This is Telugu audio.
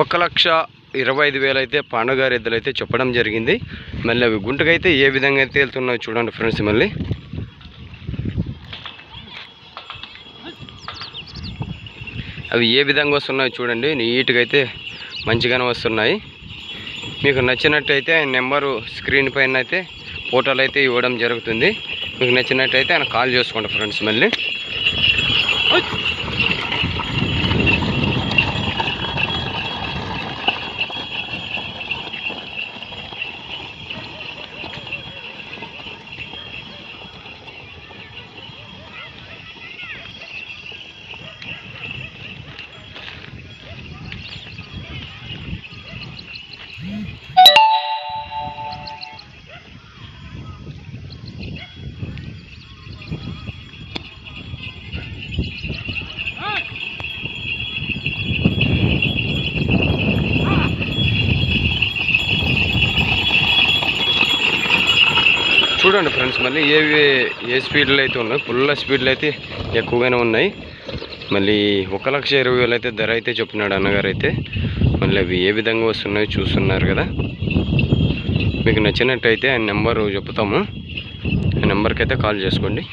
1,25,000 అయితే పాండగారి ఎద్దులు అయితే చెప్పడం జరిగింది. మళ్ళీ అవి గుంటకైతే ఏ విధంగా అయితే వెళ్తున్నాయో చూడండి ఫ్రెండ్స్. మళ్ళీ అవి ఏ విధంగా వస్తున్నాయో చూడండి. నీట్గా అయితే మంచిగానే వస్తున్నాయి. మీకు నచ్చినట్టయితే ఆయన నెంబరు స్క్రీన్ పైన అయితే ఫోటోలు అయితే ఇవ్వడం జరుగుతుంది. మీకు నచ్చినట్టయితే ఆయన కాల్ చేసుకోండి ఫ్రెండ్స్. మళ్ళీ చూడండి ఫ్రెండ్స్. మళ్ళీ ఏ స్పీడ్లో అయితే ఉన్నాయి, ఫుల్ స్పీడ్లో అయితే ఎక్కువగానే ఉన్నాయి. మళ్ళీ 1,20,000 అయితే ధర అయితే చెప్పినాడు అన్నగారు అయితే. మళ్ళీ అవి ఏ విధంగా వస్తున్నాయో చూస్తున్నారు కదా. మీకు నచ్చినట్టయితే ఆయన నెంబరు చెప్తాము. ఆ నెంబర్కి అయితే కాల్ చేసుకోండి.